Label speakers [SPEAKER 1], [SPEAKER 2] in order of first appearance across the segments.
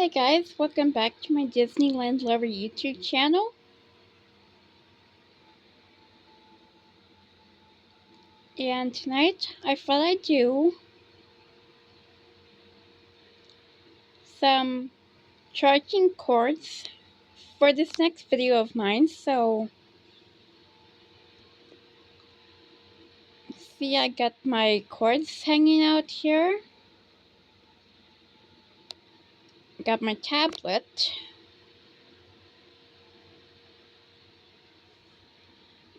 [SPEAKER 1] Hey guys, welcome back to my Disneyland Lover YouTube channel. And tonight I thought I'd do some charging cords for this next video of mine. So, see, I got my cords hanging out here. Got my tablet.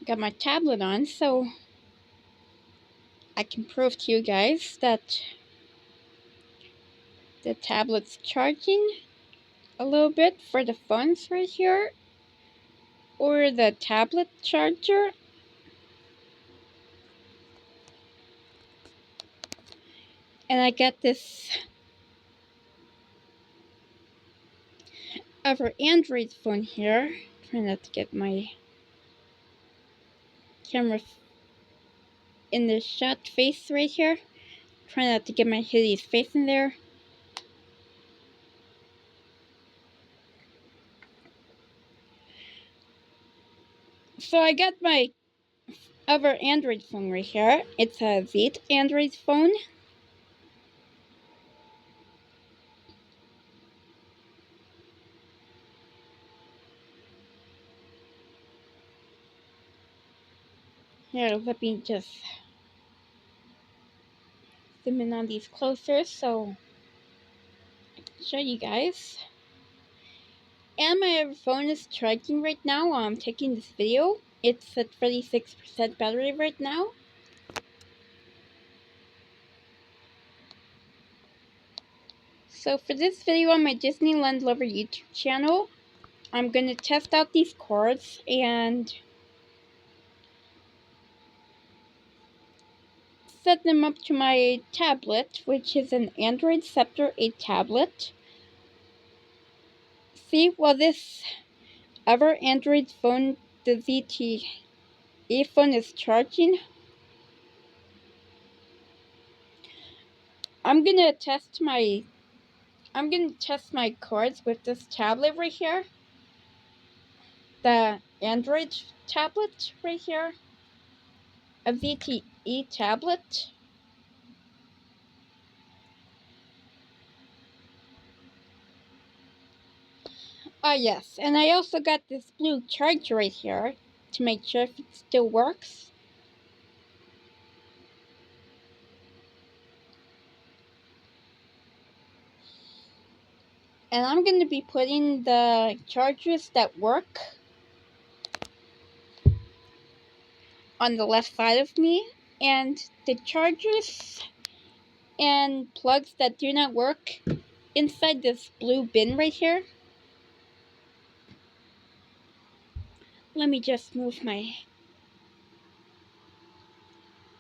[SPEAKER 1] Got my tablet on so I can prove to you guys that the tablet's charging a little bit for the phones right here, or the tablet charger. And I got this other Android phone here. Trying not to get my camera in the shot face right here. Trying not to get my hideous face in there. So I got my other Android phone right here. It's a Z Android phone. Here, let me just zoom in on these closer so I can show you guys. And my other phone is charging right now while I'm taking this video. It's at 36% battery right now. So for this video on my Disneyland Lover YouTube channel, I'm going to test out these cords and set them up to my tablet, which is an Android Scepter 8 tablet. See, while this other Android phone, the ZTE phone, is charging, I'm gonna test my cords with this tablet right here. The Android tablet right here. A ZTE tablet. Oh yes, and I also got this blue charger right here to make sure if it still works. And I'm going to be putting the chargers that work on the left side of me, and the chargers and plugs that do not work inside this blue bin right here. Let me just move my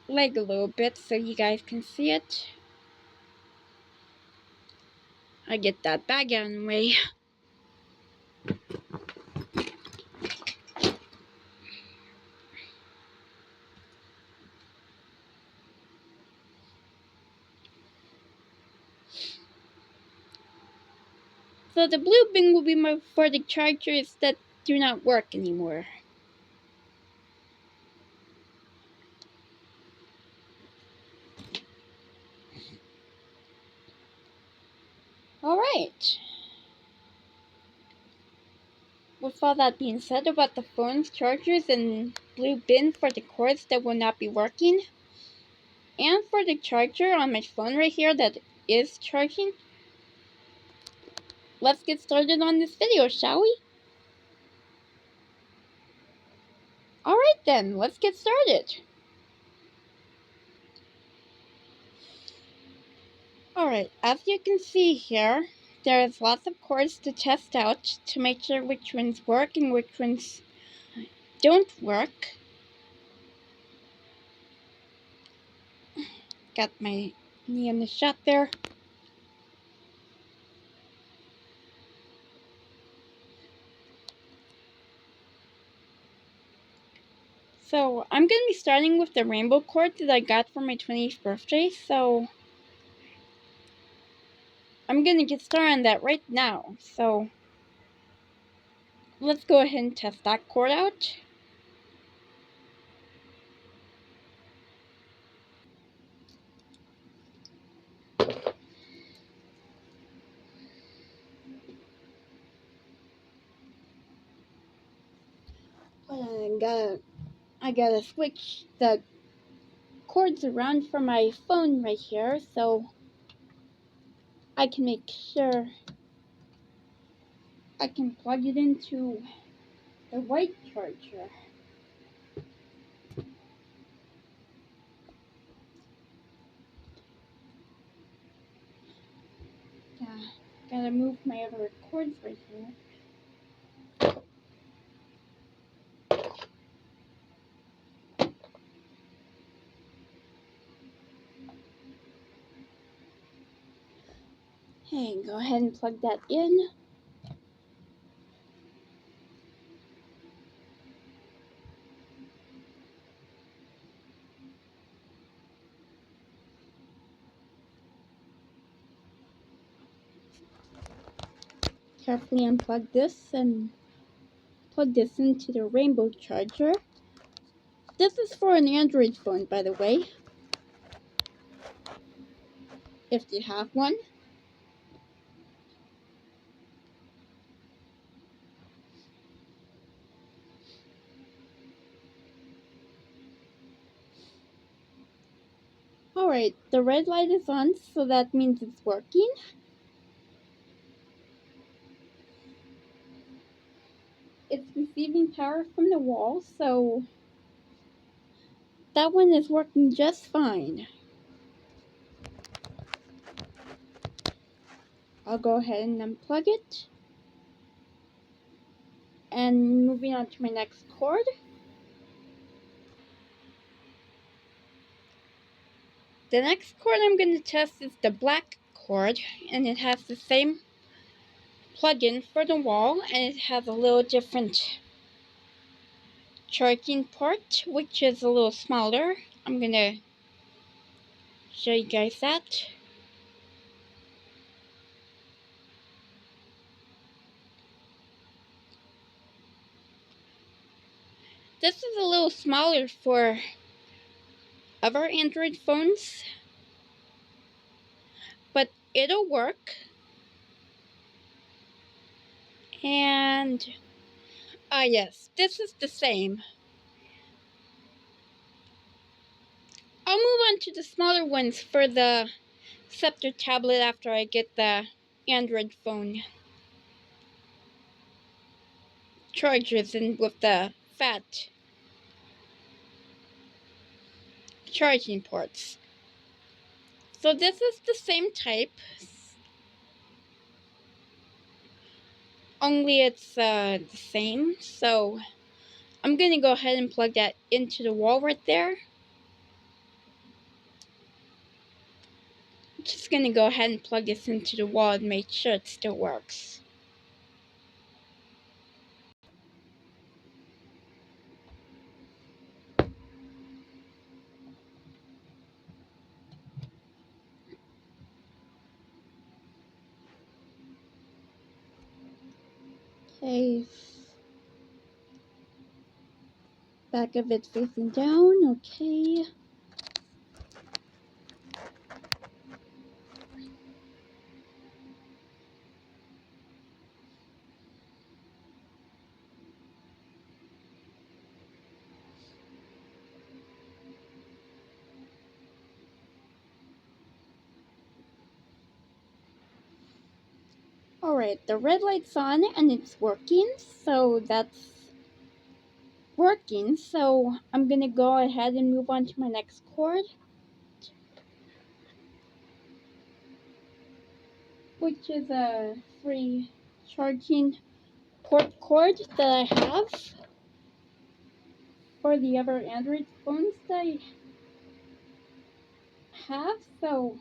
[SPEAKER 1] leg a little bit so you guys can see it. I get that bag out of the way. So the blue bin will be for the chargers that do not work anymore. Alright. With all that being said about the phone's chargers and blue bin for the cords that will not be working, and for the charger on my phone right here that is charging, let's get started on this video, shall we? Alright then, let's get started. Alright, as you can see here, there's lots of cords to test out to make sure which ones work and which ones don't work. Got my knee in the shot there. So, I'm going to be starting with the rainbow cord that I got for my 20th birthday, so I'm I'm gonna get started on that right now. So let's go ahead and test that cord out. I gotta switch the cords around for my phone right here so I can make sure I can plug it into the white charger. Yeah, gotta move my other cords right here. Hey, go ahead and plug that in. Carefully unplug this and plug this into the rainbow charger. This is for an Android phone, by the way, if you have one. Alright, the red light is on, so that means it's working. It's receiving power from the wall, so that one is working just fine. I'll go ahead and unplug it. And moving on to my next cord. The next cord I'm going to test is the black cord, and it has the same plug-in for the wall, and it has a little different charging port, which is a little smaller. I'm going to show you guys that. This is a little smaller for other Android phones, but it'll work. And yes, this is the same. I'll move on to the smaller ones for the Scepter tablet after I get the Android phone chargers in with the fat charging ports. So this is the same type, only it's the same. So I'm gonna go ahead and plug that into the wall right there. Just gonna go ahead and plug this into the wall and make sure it still works. Okay, back of it facing down, okay. Alright, the red light's on and it's working, so that's working. So I'm gonna go ahead and move on to my next cord, which is a free charging port cord that I have for the other Android phones that I have. So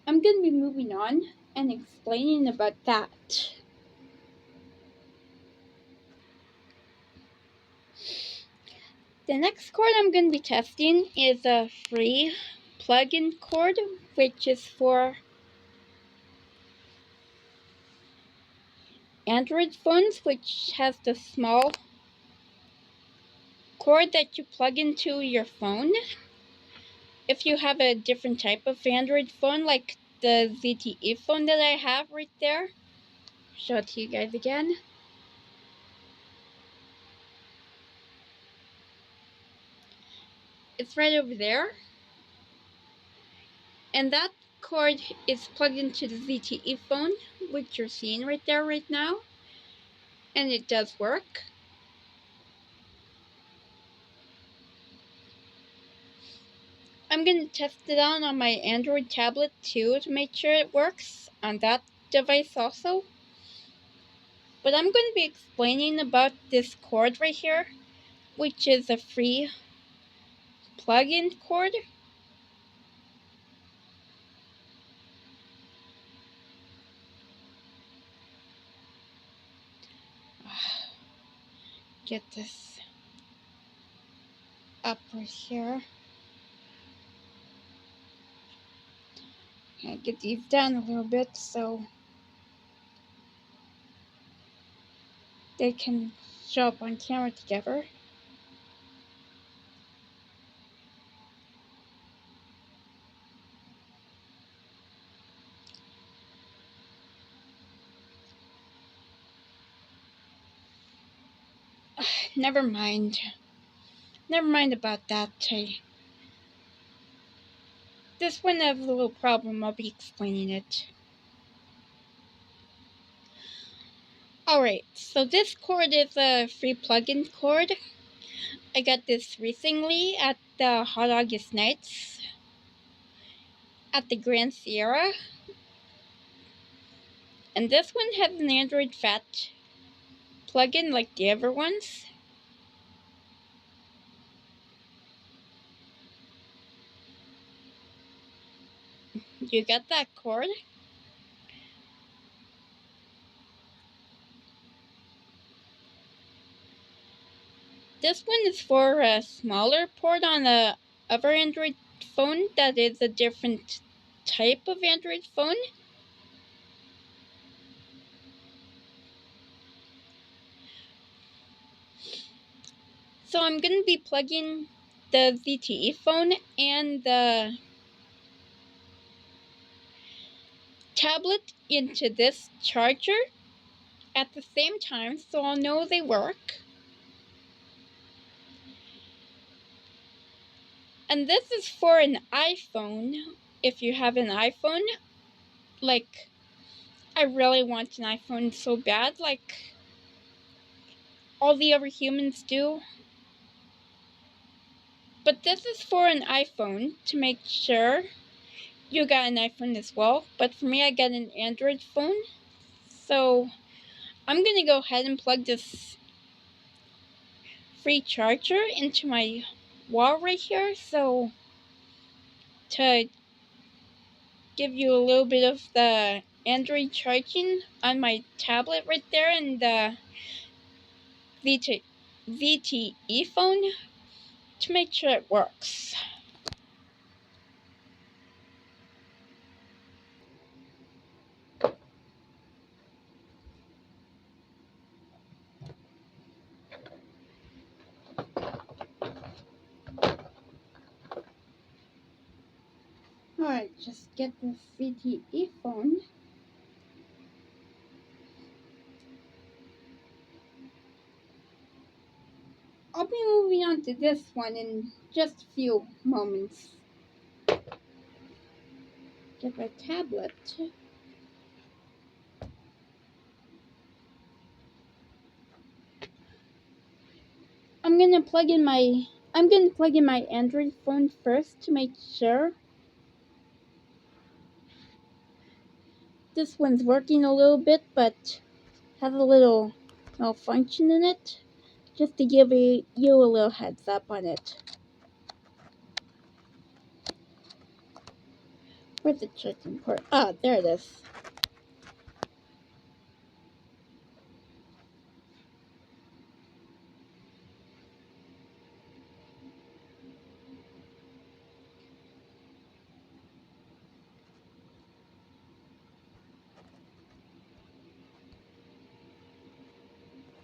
[SPEAKER 1] I'm gonna be moving on and explaining about that. The next cord I'm gonna be testing is a free plug-in cord, which is for Android phones, which has the small cord that you plug into your phone. If you have a different type of Android phone, like the ZTE phone that I have right there, show it to you guys again. It's right over there. And that cord is plugged into the ZTE phone, which you're seeing right there right now. And it does work. I'm going to test it out on my Android tablet too to make sure it works on that device also. But I'm going to be explaining about this cord right here, which is a free plug-in cord. Get this up right here. And get these down a little bit so they can show up on camera together. Never mind. Never mind about that. This one has a little problem. I'll be explaining it. Alright, so this cord is a free plug-in cord. I got this recently at the Hot August Nights at the Grand Sierra. And this one has an Android Fat plug-in like the other ones. You got that cord. This one is for a smaller port on a other Android phone that is a different type of Android phone. So I'm going to be plugging the ZTE phone and the tablet into this charger at the same time so I'll know they work. And this is for an iPhone. If you have an iPhone, like I really want an iPhone so bad, like all the other humans do. But this is for an iPhone to make sure you got an iPhone as well. But for me, I got an Android phone. So I'm going to go ahead and plug this free charger into my wall right here. So to give you a little bit of the Android charging on my tablet right there and the ZTE phone to make sure it works. Alright, just get the ZTE phone. I'll be moving on to this one in just a few moments. Get my tablet. I'm gonna plug in my Android phone first to make sure this one's working a little bit, but has a little malfunction in it. Just to give you a little heads up on it. Where's the charging port? Ah, there it is.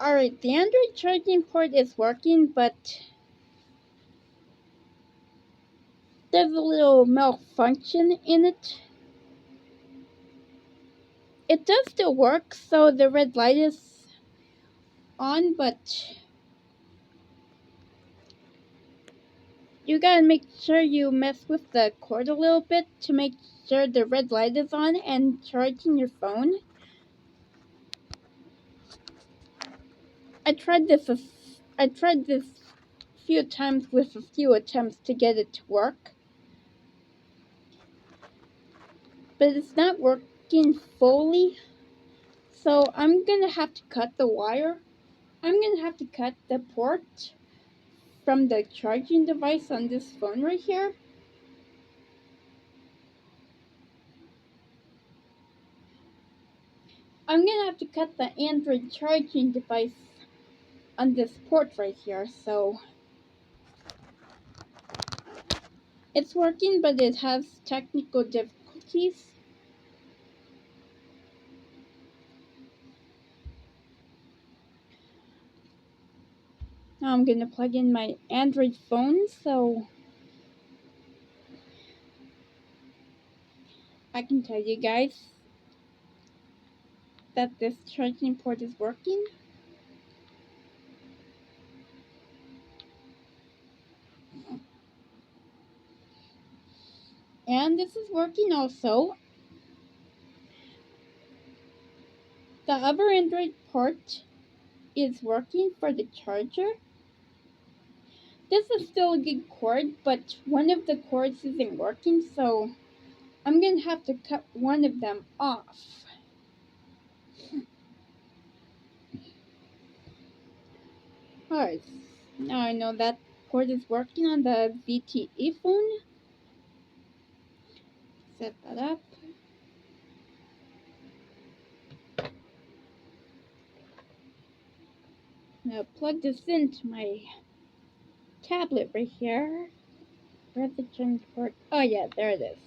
[SPEAKER 1] Alright, the Android charging port is working, but there's a little malfunction in it. It does still work, so the red light is on, but you gotta make sure you mess with the cord a little bit to make sure the red light is on and charging your phone. I tried this a few times with a few attempts to get it to work, but it's not working fully. So I'm gonna have to cut the wire. I'm gonna have to cut the port from the charging device on this phone right here. I'm gonna have to cut the Android charging device on this port right here. So it's working, but it has technical difficulties. Now I'm gonna plug in my Android phone so I can tell you guys that this charging port is working. And this is working also. The other Android port is working for the charger. This is still a good cord, but one of the cords isn't working, so I'm gonna have to cut one of them off. Alright, now I know that cord is working on the ZTE phone. Set that up. Now plug this into my tablet right here. Where's the charging port? Oh yeah, there it is.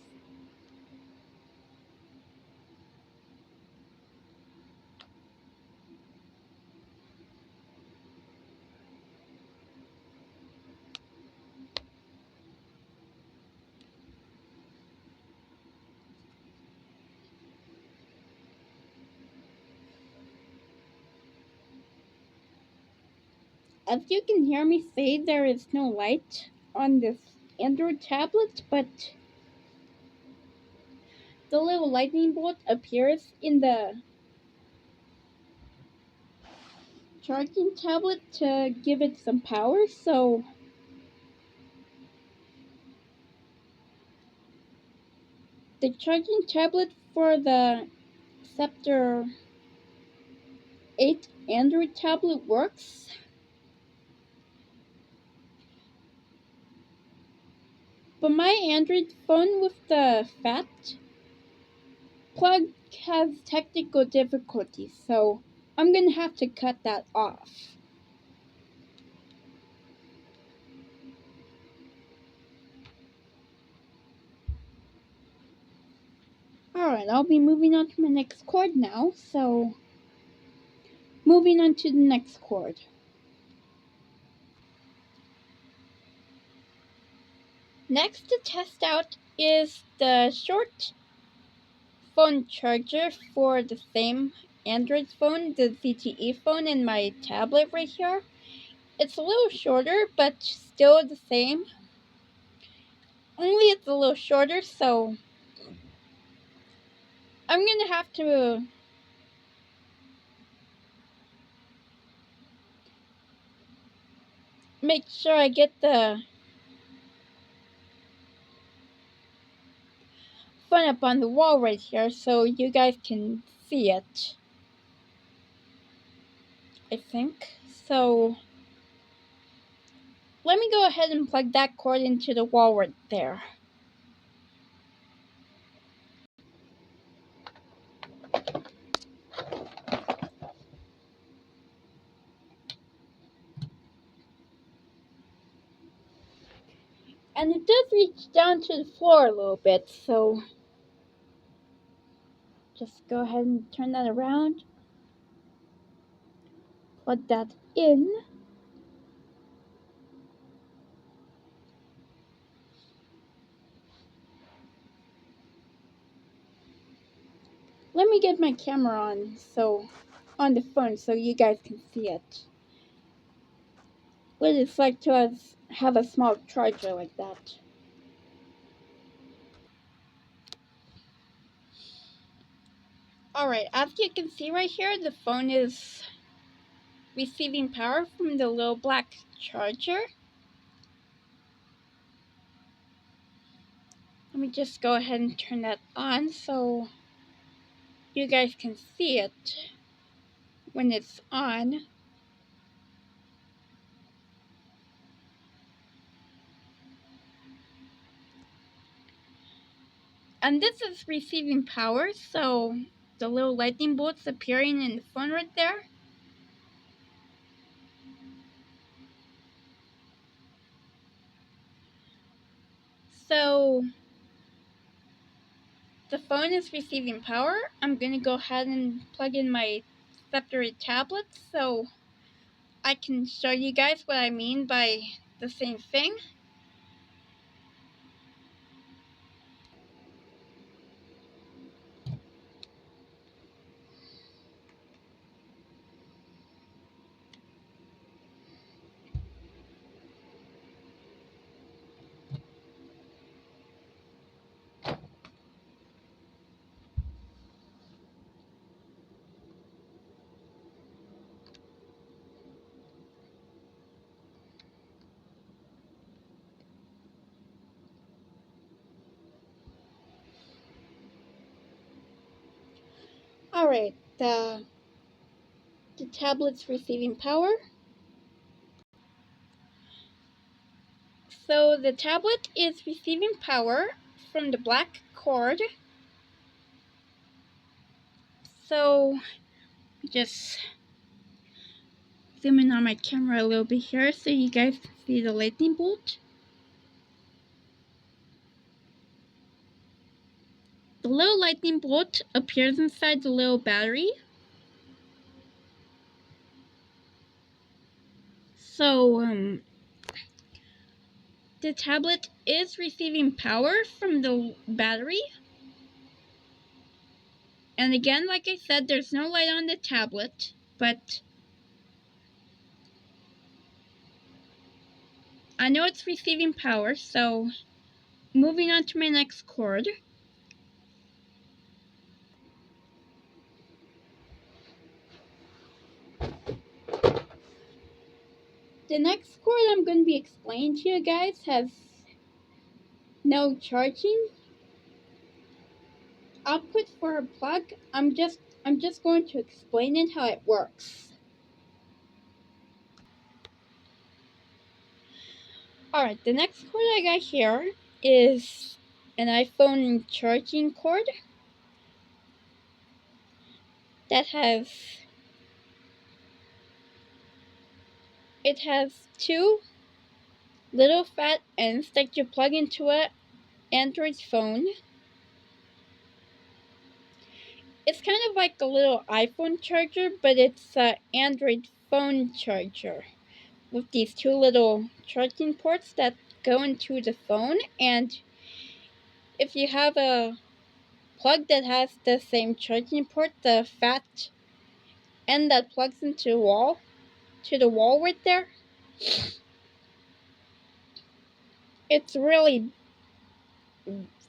[SPEAKER 1] As you can hear me say, there is no light on this Android tablet, but the little lightning bolt appears in the charging tablet to give it some power, so the charging tablet for the Scepter 8 Android tablet works. But my Android phone with the fat plug has technical difficulties, so I'm gonna have to cut that off. Alright, I'll be moving on to my next cord now, so moving on to the next cord. Next to test out is the short phone charger for the same Android phone, the ZTE phone, and my tablet right here. It's a little shorter, but still the same. Only it's a little shorter, so I'm gonna have to make sure I get the phone up on the wall right here so you guys can see it. I think. So let me go ahead and plug that cord into the wall right there. And it does reach down to the floor a little bit, so just go ahead and turn that around. Plug that in. Let me get my camera on the phone so you guys can see it. What it's like to have a small charger like that. Alright, as you can see right here, the phone is receiving power from the little black charger. Let me just go ahead and turn that on so you guys can see it when it's on. And this is receiving power, so the little lightning bolts appearing in the phone right there. So the phone is receiving power. I'm going to go ahead and plug in my separate tablet so I can show you guys what I mean by the same thing. Alright, the tablet's receiving power. So the tablet is receiving power from the black cord. So just zoom in on my camera a little bit here so you guys can see the lightning bolt. The little lightning bolt appears inside the little battery. So the tablet is receiving power from the battery. And again, like I said, there's no light on the tablet, but I know it's receiving power, so moving on to my next cord. The next cord I'm going to be explaining to you guys has no charging output for a plug. I'm just going to explain it how it works. Alright, the next cord I got here is an iPhone charging cord that has two little fat ends that you plug into a Android phone. It's kind of like a little iPhone charger, but it's an Android phone charger with these two little charging ports that go into the phone. And if you have a plug that has the same charging port, the fat end that plugs into the wall right there, it's really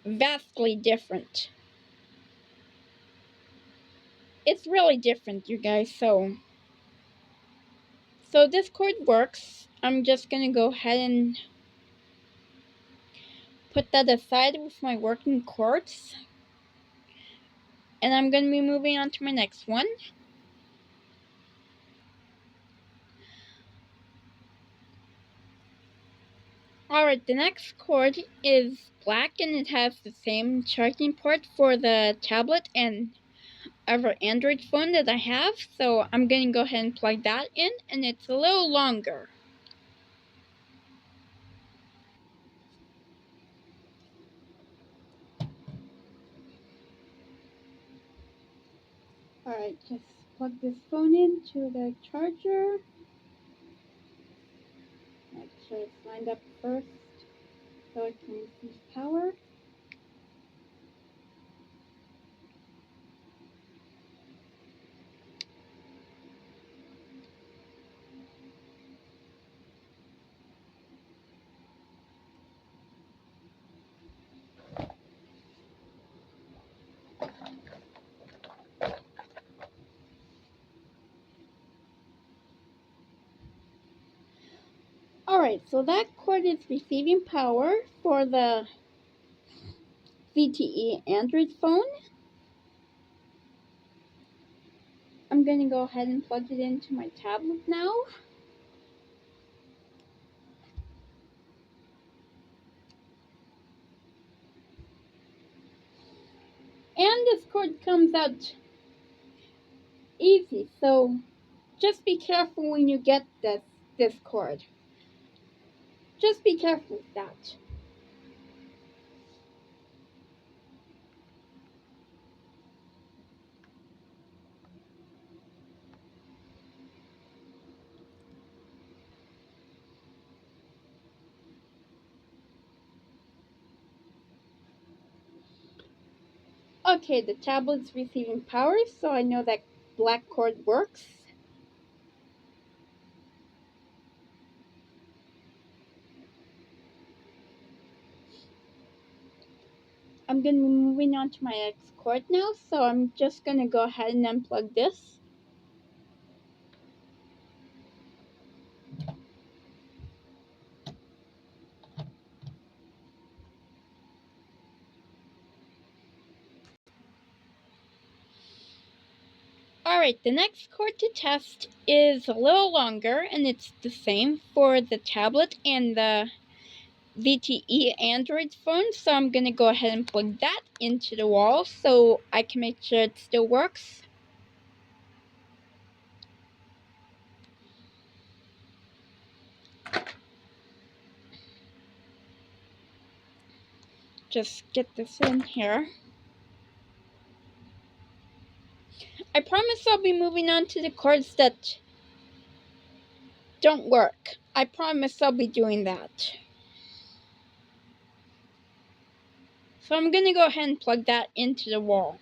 [SPEAKER 1] vastly different. It's really different, you guys. So this cord works. I'm just gonna go ahead and put that aside with my working cords. And I'm gonna be moving on to my next one. Alright, the next cord is black and it has the same charging port for the tablet and other Android phone that I have. So I'm gonna go ahead and plug that in, and it's a little longer. Alright, just plug this phone into the charger. Make sure it's lined up first so it can receive power. Alright, so that cord is receiving power for the ZTE Android phone. I'm going to go ahead and plug it into my tablet now. And this cord comes out easy, so just be careful when you get this cord. Just be careful with that. Okay, the tablet's receiving power, so I know that black cord works. I'm going to be moving on to my next cord now, so I'm just going to go ahead and unplug this. Alright, the next cord to test is a little longer, and it's the same for the tablet and the ZTE Android phone, so I'm going to go ahead and plug that into the wall so I can make sure it still works. Just get this in here. I promise I'll be moving on to the cords that don't work. I promise I'll be doing that. So I'm going to go ahead and plug that into the wall.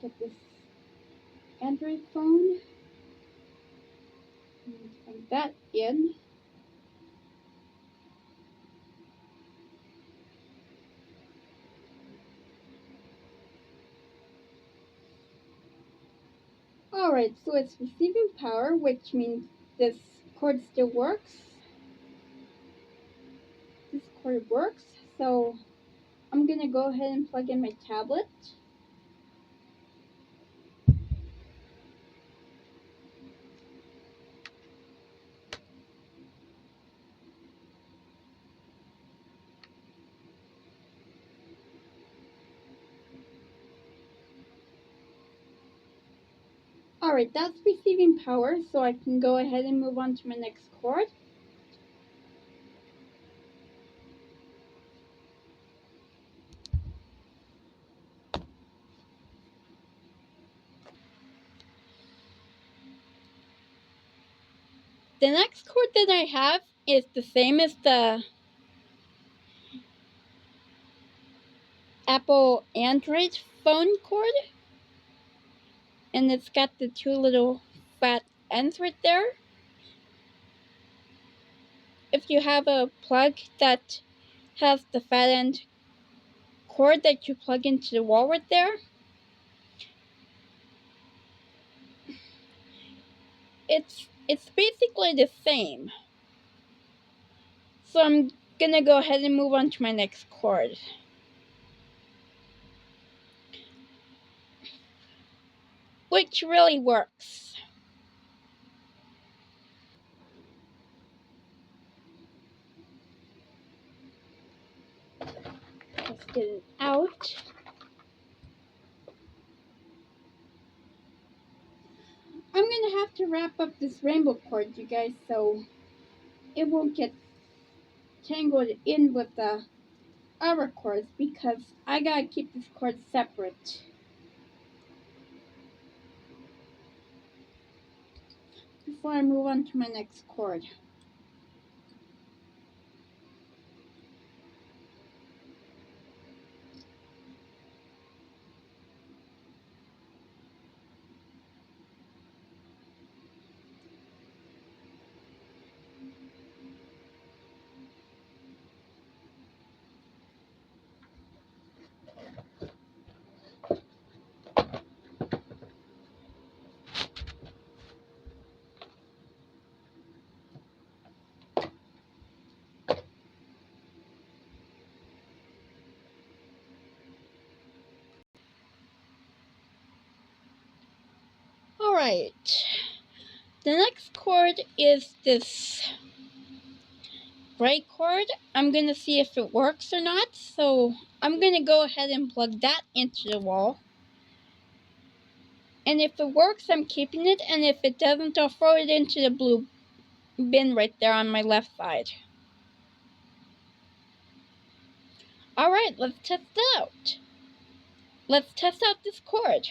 [SPEAKER 1] Get this Android phone and plug that in. Alright, so it's receiving power, which means this cord still works. This cord works, so I'm going to go ahead and plug in my tablet. Alright, that's receiving power, so I can go ahead and move on to my next cord. The next cord that I have is the same as the Apple Android phone cord, and it's got the two little fat ends right there. If you have a plug that has the fat end cord that you plug into the wall right there, it's basically the same. So I'm gonna go ahead and move on to my next cord. Which really works. Let's get it out. have to wrap up this rainbow cord, you guys, so it won't get tangled in with the other cords because I gotta keep this cord separate before I move on to my next cord. Alright, the next cord is this gray cord. I'm gonna see if it works or not, so I'm gonna go ahead and plug that into the wall. And if it works, I'm keeping it, and if it doesn't, I'll throw it into the blue bin right there on my left side. Alright, let's test it out. Let's test out this cord.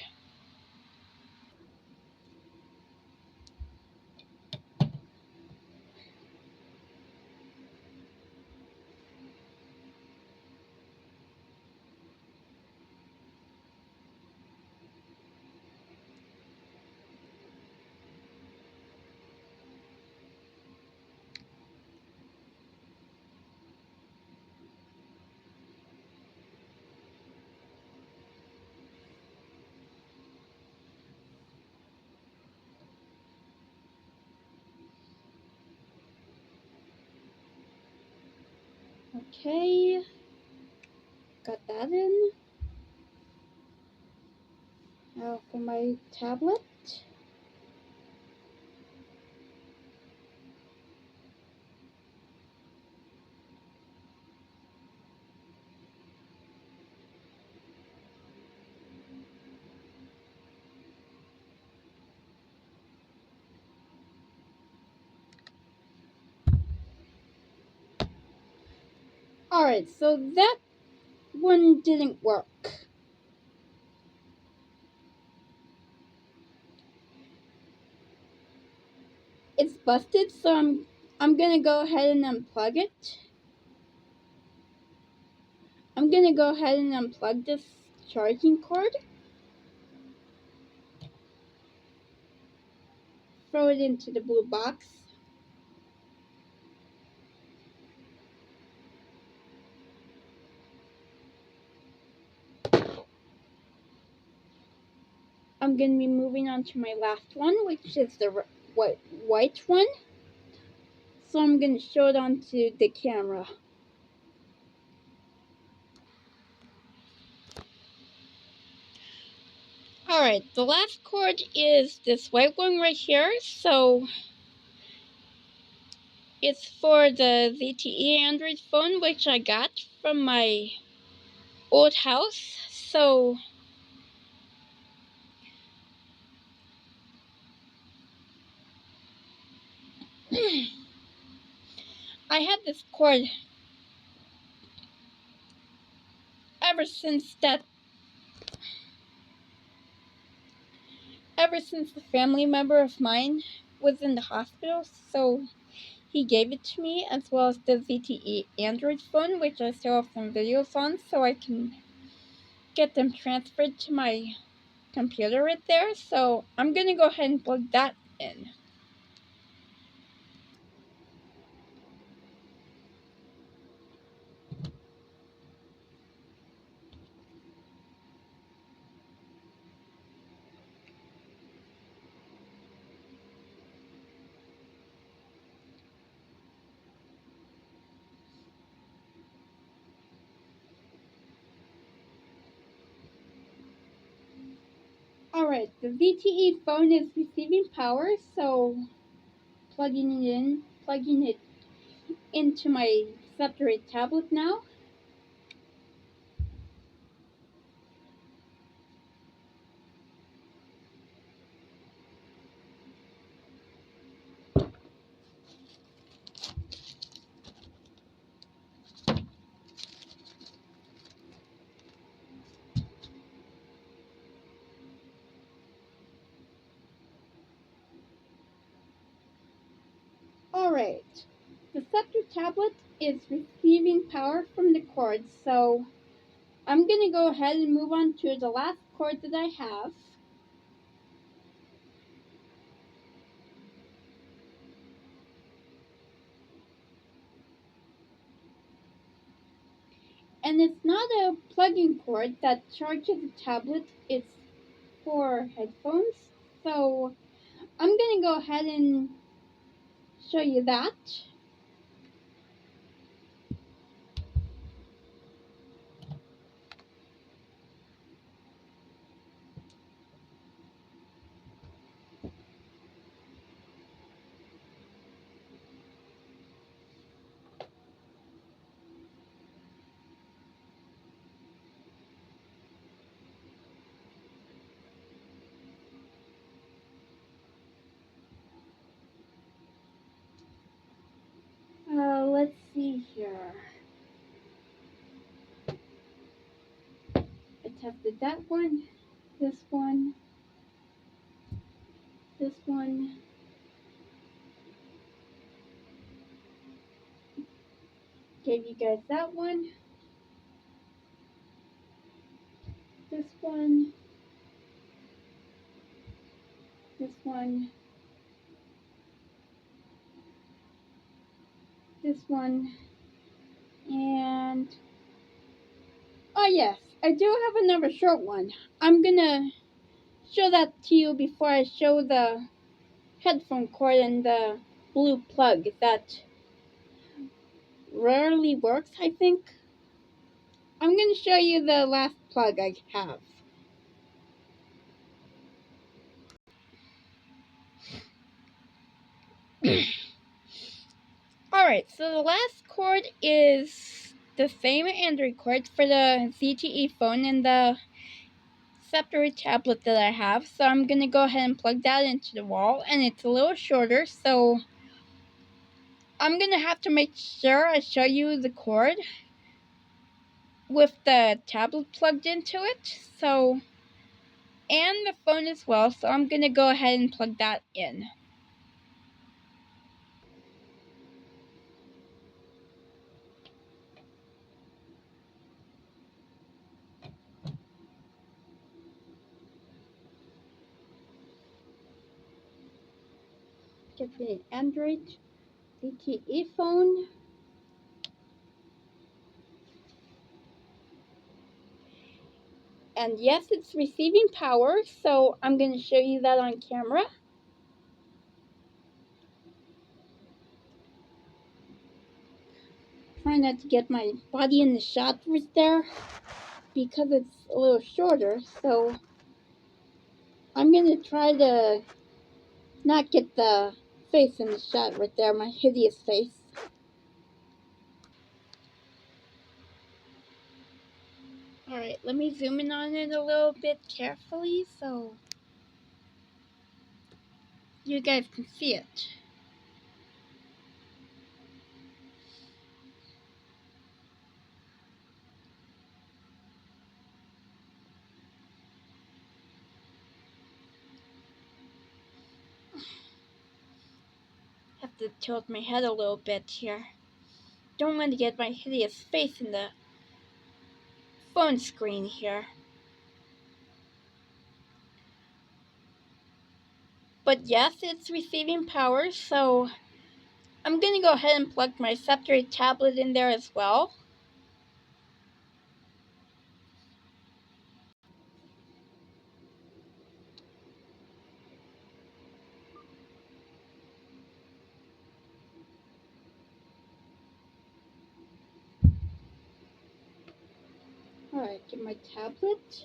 [SPEAKER 1] Okay, got that in. Now for my tablet. Alright, so that one didn't work. It's busted, so I'm gonna go ahead and unplug it. I'm gonna go ahead and unplug this charging cord. Throw it into the blue box. I'm gonna be moving on to my last one, which is the white one. So I'm gonna show it onto the camera. Alright, the last cord is this white one right here. So it's for the ZTE Android phone, which I got from my old house. So I had this cord ever since a family member of mine was in the hospital, so he gave it to me, as well as the ZTE Android phone, which I still have some videos on, so I can get them transferred to my computer right there. So I'm gonna go ahead and plug that in. Alright, the ZTE phone is receiving power, so plugging it into my separate tablet now. Alright, the Scepter tablet is receiving power from the cord, so I'm going to go ahead and move on to the last cord that I have. And it's not a plug-in cord that charges the tablet, it's for headphones. So I'm going to go ahead and show you that. Let's see here. I tested that one, this one, this one. Gave you guys that one, this one, this one, this one, and oh yes, I do have another short one. I'm gonna show that to you before I show the headphone cord and the blue plug that rarely works, I think. I'm gonna show you the last plug I have. Alright, so the last cord is the same Android cord for the ZTE phone and the Scepter tablet that I have. So I'm going to go ahead and plug that into the wall, and it's a little shorter, so I'm going to have to make sure I show you the cord with the tablet plugged into it. So, and the phone as well, so I'm going to go ahead and plug that in. Get the Android ZTE phone. And yes, it's receiving power, so I'm going to show you that on camera. Try not to get my body in the shot right there because it's a little shorter, so I'm going to try to not get the face in the shot right there, my hideous face. Alright, let me zoom in on it a little bit carefully so you guys can see it. Have to tilt my head a little bit here. Don't want to get my hideous face in the phone screen here. But yes, it's receiving power, so I'm going to go ahead and plug my Scepter tablet in there as well. Alright, get my tablet.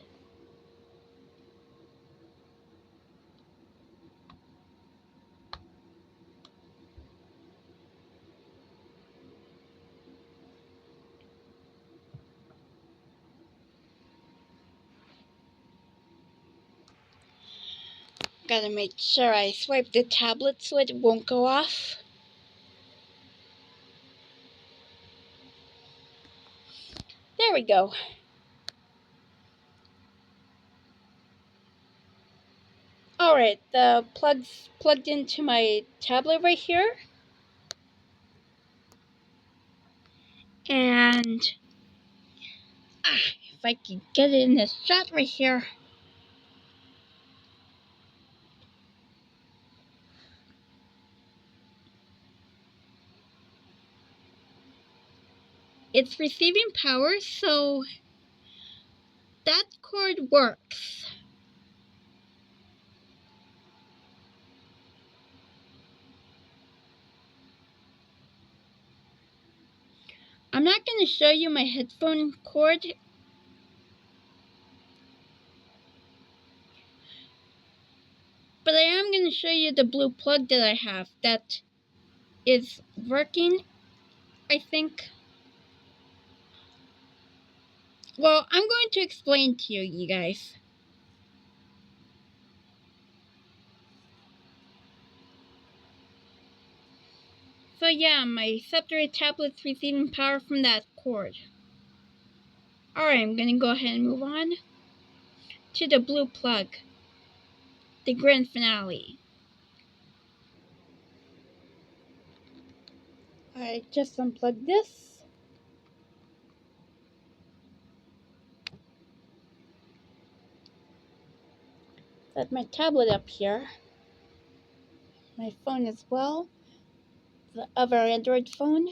[SPEAKER 1] Gotta make sure I swipe the tablet so it won't go off. There we go. Alright, the plug's plugged into my tablet right here. And if I can get it in this shot right here. It's receiving power, so that cord works. I'm not going to show you my headphone cord, but I am going to show you the blue plug that I have that is working, I think. Well, I'm going to explain to you guys. So yeah, my Andriod tablet's receiving power from that cord. Alright, I'm going to go ahead and move on to the blue plug, the grand finale. I just unplugged this. Set my tablet up here. My phone as well. The other Android phone.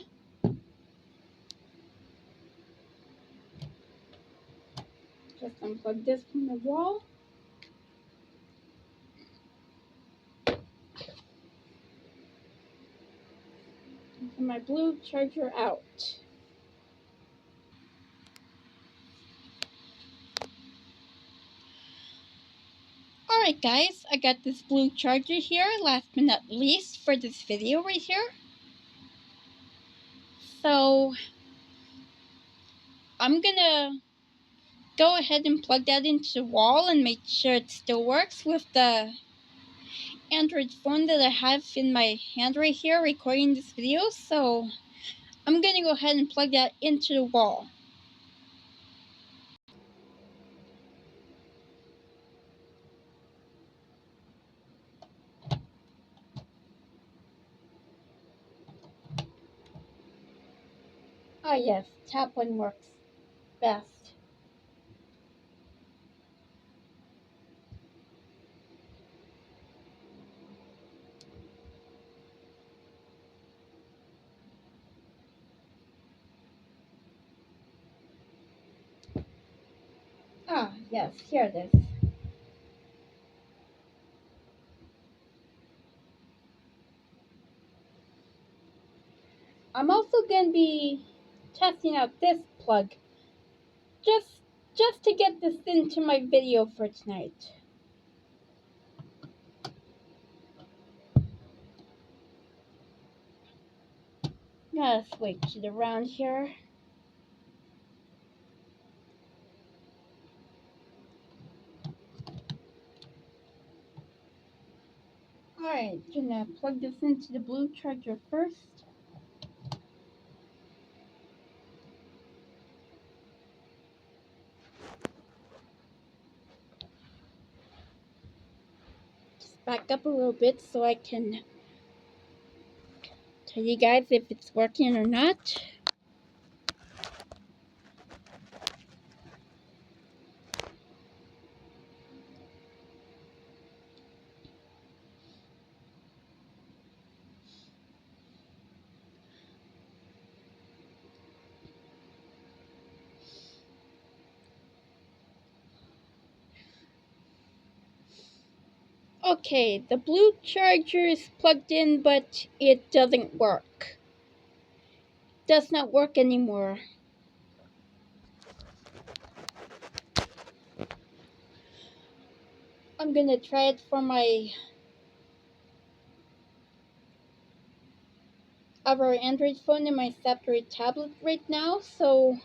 [SPEAKER 1] Just unplug this from the wall. And my blue charger out. Alright guys, I got this blue charger here, last but not least for this video right here. So I'm gonna go ahead and plug that into the wall and make sure it still works with the Android phone that I have in my hand right here recording this video. So I'm gonna go ahead and plug that into the wall. Ah yes, tap one works best. Ah yes, here it is. I'm also going to be testing out this plug just to get this into my video for tonight. Gotta switch it around here. Alright, gonna plug this into the blue charger first. Just back up a little bit so I can tell you guys if it's working or not. Okay, the blue charger is plugged in, but it doesn't work. Does not work anymore. I'm gonna try it for my other Android phone and my Andriod tablet right now, so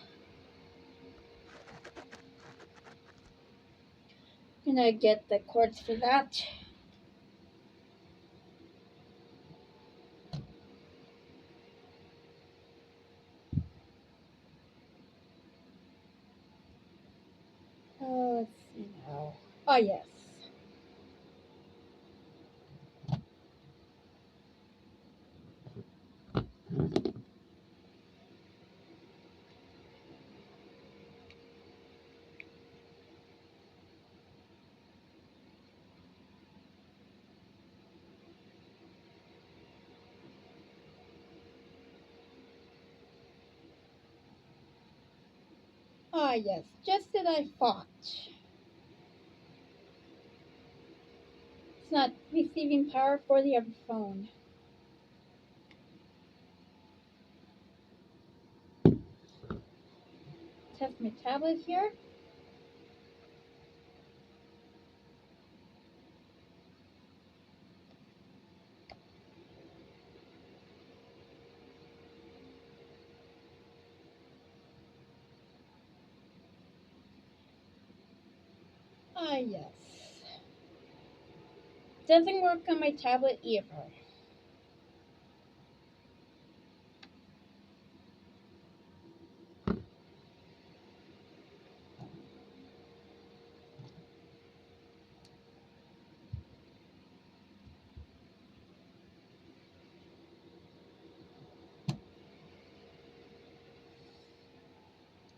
[SPEAKER 1] I'm gonna get the cords for that. Let's see now. Oh yes. Ah, yes, just as I thought. It's not receiving power for the other phone. Test my tablet here. Ah, yes. Doesn't work on my tablet either.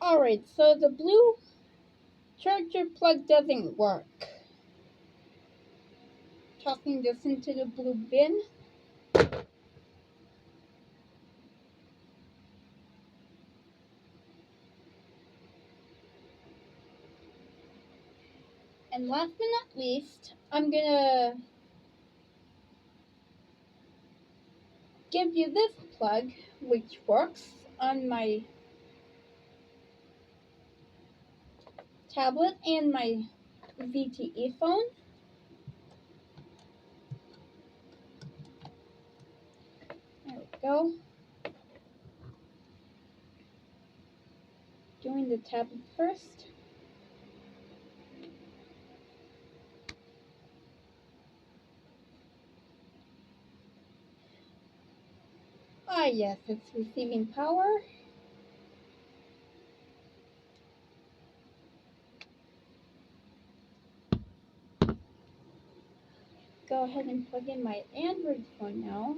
[SPEAKER 1] Alright, so the blue charger plug doesn't work. Tossing this into the blue bin. And last but not least, I'm gonna give you this plug, which works on my tablet and my ZTE phone. There we go. Doing the tablet first. Ah, yes, it's receiving power. Go ahead and plug in my Android phone now.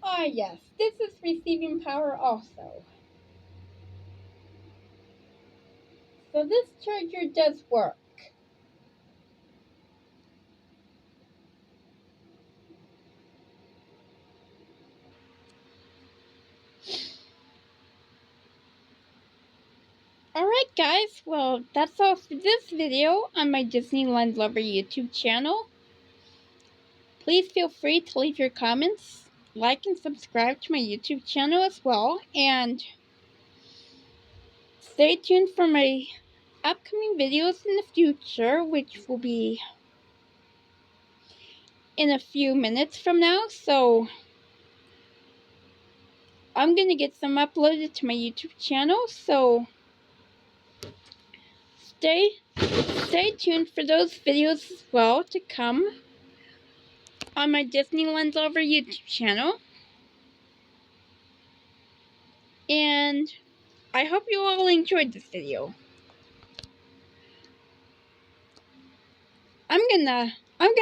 [SPEAKER 1] Ah, yes, this is receiving power also. So this charger does work. Alright guys, well that's all for this video on my Disneyland Lover YouTube channel. Please feel free to leave your comments, like and subscribe to my YouTube channel as well, and stay tuned for my upcoming videos in the future, which will be in a few minutes from now. So I'm gonna get some uploaded to my YouTube channel, so stay tuned for those videos as well to come on my Disneyland Lover YouTube channel. And I hope you all enjoyed this video. I'm gonna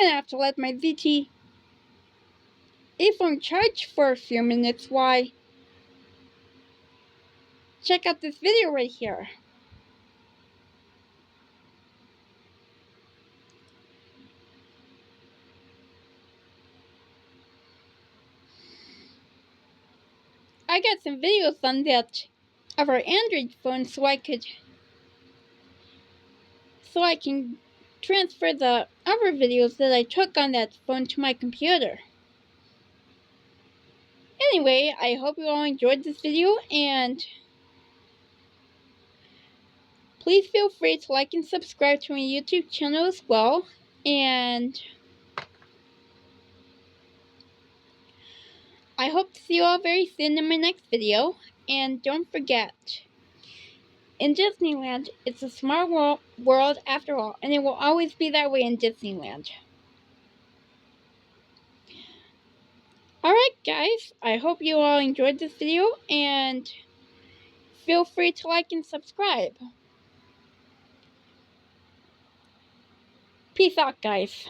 [SPEAKER 1] have to let my ZTE phone charge for a few minutes while I check out this video right here. I got some videos on that of our Android phone so I can transfer the other videos that I took on that phone to my computer. Anyway, I hope you all enjoyed this video, and please feel free to like and subscribe to my YouTube channel as well. And I hope to see you all very soon in my next video. And don't forget, in Disneyland, it's a smart world after all, and it will always be that way in Disneyland. Alright guys, I hope you all enjoyed this video, and feel free to like and subscribe. Peace out guys.